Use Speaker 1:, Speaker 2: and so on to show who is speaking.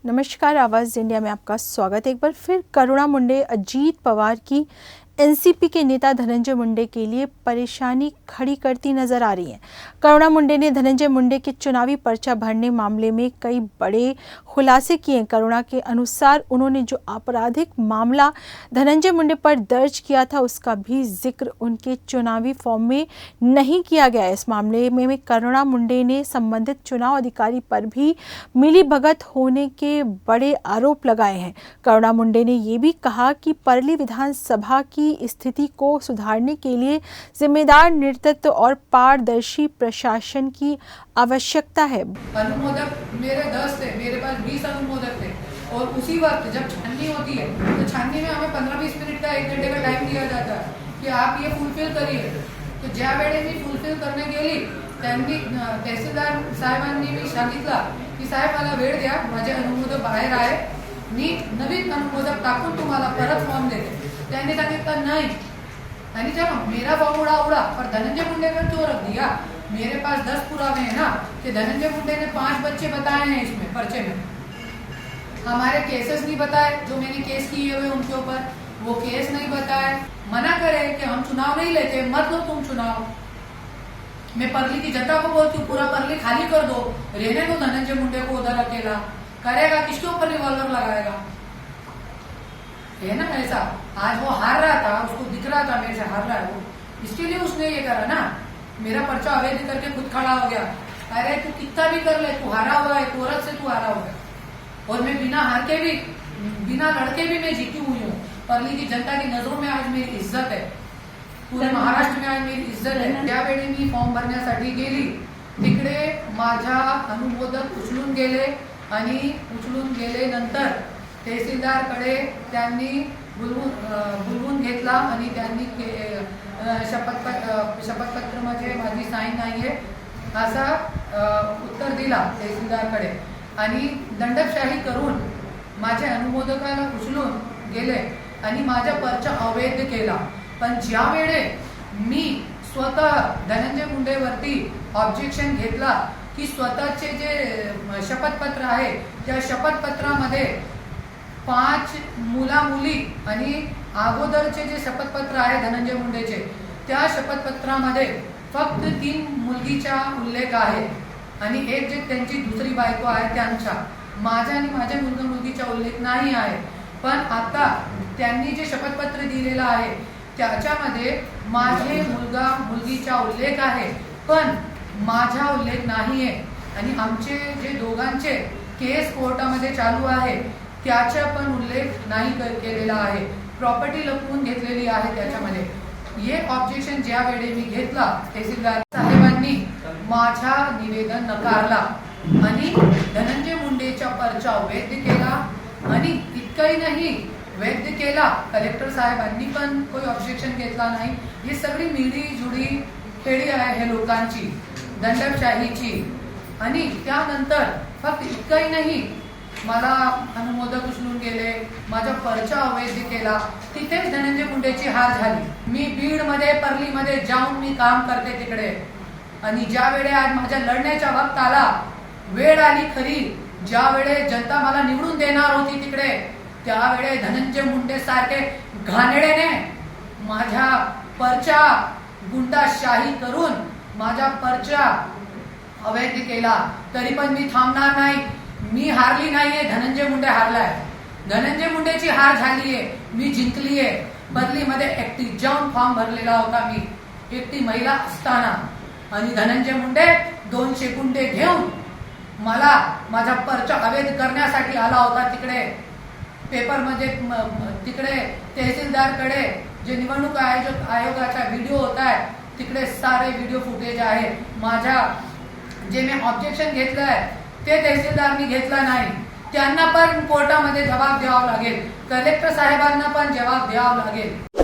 Speaker 1: नमस्कार, आवाज़ इंडिया में आपका स्वागत है। एक बार फिर करुणा मुंडे अजीत पवार की एनसीपी के नेता धनंजय मुंडे के लिए परेशानी खड़ी करती नजर आ रही है। करुणा मुंडे ने धनंजय मुंडे के चुनावी पर्चा भरने मामले में कई बड़े खुलासे किए। करुणा के अनुसार उन्होंने जो आपराधिक मामला धनंजय मुंडे पर दर्ज किया था उसका भी जिक्र उनके चुनावी फॉर्म में नहीं किया गया। इस मामले में करुणा मुंडे ने संबंधित चुनाव अधिकारी पर भी मिलीभगत होने के बड़े आरोप लगाए हैं। करुणा मुंडे ने ये भी कहा कि परली विधानसभा की स्थिति को सुधारने के लिए जिम्मेदार नेतृत्व और पारदर्शी प्रशासन की आवश्यकता है।
Speaker 2: अनुमोदक मेरे 10 थे, मेरे पास 20 अनुमोदक थे और उसी वक्त जब छाननी होती है तो छाननी में हमें 15-20 मिनट का 1 घंटे का टाइम दिया जाता है कि आप ये फुलफिल करिए। तो ज्या वेळे मी फुलफिल करने गेली त्यांनी तहसीलदार साहेबांनी मी सांगितलं की साहेब मला वेळ द्या, माझे अनुमोदक बाहेर आहे, मी नवीन अनुमोदक टाकून तुम्हाला परत फॉर्म देते। त्यांनी सांगितलं नहीं, यानी चलो मेरा फॉर्म उड़ा पर धनंजय मुंडे का क्यों रख दिया। मेरे पास 10 पुरावे हैं ना कि धनंजय मुंडे ने 5 बच्चे बताए हैं इसमें पर्चे में, हमारे केसेस नहीं बताए, जो मैंने केस किए हुए उनके ऊपर वो केस नहीं बताए। मना करे कि हम चुनाव नहीं लेते, मत लो तुम चुनाव। मैं परली की जनता को बोलती हूँ पूरा परली खाली कर दो, रहने दो धनंजय मुंडे को उधर अकेला। करेगा किसके ऊपर रिवॉल्वर लगाएगा, है ना ऐसा। आज वो हार रहा था, उसको दिख रहा था मेरे से हार रहा है वो, इसके लिए उसने ये करा ना, मेरा पर्चा अवैध करके खुद खड़ा हो गया। अरे तू कितना भी कर ले, तू हारा हुआ है, औरत से तू हारा हुआ है और मैं बिना हार के भी बिना लड़के भी मैं जीती हुई हूँ। परली की जनता की नजरों में आज मेरी इज्जत है, पूरे महाराष्ट्र में आज मेरी इज्जत है। त्यावेळी मी फॉर्म भरण्यासाठी गेली, तिकडे माझा अनुमोदक उचलून गेले आणि उचलून गेले नंतर तहसीलदारकडे त्यांनी बोलवून घेतला आणि त्यांनी शपथपत्र मध्ये माझी साईन नाहीये असा उत्तर दिला तहसीलदारकडे आणि दंडकशाही करून माझ्या अनुमोदकाला उचलून गेले आणि माझा पर्चा अवैध केला। पण ज्या वेळे मी स्वतः धनंजय मुंडेवरती ऑब्जेक्शन घेतला की स्वतःचे जे शपथपत्र आहे त्या शपथपत्रामध्ये 5 मुला मुली आणि अगोदरचे जे शपथपत्र आहे धनंजय मुंडेचे त्या शपथपत्रामध्ये फक्त 3 मुलगीचा उल्लेख आहे आणि एक जे त्यांची दुसरी बायको आहे त्यांचा, माझ्या आणि माझ्या मुलगा मुलगीचा उल्लेख नाही आहे। पण आता त्यांनी जे शपथपत्र दिलेलं आहे त्याच्यामध्ये माझे मुलगा मुलगीचा उल्लेख आहे पण माझा उल्लेख नाहीये आणि आमचे जे दोघांचे केस कोर्टामध्ये चालू आहे त्याचा पण उल्लेख नाही केलेला आहे, प्रॉपर्टी लपवून घेतलेली आहे त्याच्यामध्ये। हे ऑब्जेक्शन ज्या वेळी मी घेतला तहसीलदार साहेबांनी माझा निवेदन नकारला आणि धनंजय मुंडेचा पर्चा वैध केला आणि इतकंही नाही वैध केला, कलेक्टर साहेबांनी पण कोई ऑब्जेक्शन घेतला नाही। ही सगळी मिळी जुळी खेळी आहे हे लोकांची दंडकशाहीची। आणि त्यानंतर फक्त इतकंही नाही, मला अनुमोदक उचलून गेले, माझा पर्चा अवैध केला, तिथेच धनंजय मुंडेची हार झाली। मी बीड मध्ये परली मध्ये जाऊन मी काम करते तिकडे आणि ज्या वेळे आज माझ्या लढण्याचा वक्त आला, वेळ आली खरी, ज्या वेळे जनता मला निवडून देणार होती तिकडे त्यावेळे धनंजय मुंडे सारखे घाणेरड्याने माझा पर्चा गुंडाशाही करून माझा पर्चा अवैध केला। तरी पण मी थांबणार नाही, मी हारली नाहीये, धनंजय मुंडे हारलाय, धनंजय मुंडेची हार झालीये, मी जिंकलीये। बदलीमध्ये एकटी जाऊन फॉर्म भरलेला होता मी, एकटी महिला असताना आणि धनंजय मुंडे 200 गुंडे घेऊन मला माझा पर्चा अवैध करण्यासाठी आला होता तिकडे पेपरमध्ये, तिकडे तहसीलदारकडे जे निवडणूक आयोगाचा व्हिडिओ होता तिकडे सारे व्हिडिओ फुटेज आहे माझ्या। जे मी ऑब्जेक्शन घेतलंय ते तहसीलदारनी घेतला नाही, त्यांना पण कोर्टामध्ये जबाब द्यावा लागेल, कलेक्टर साहेबांना पण जबाब द्यावा लागेल।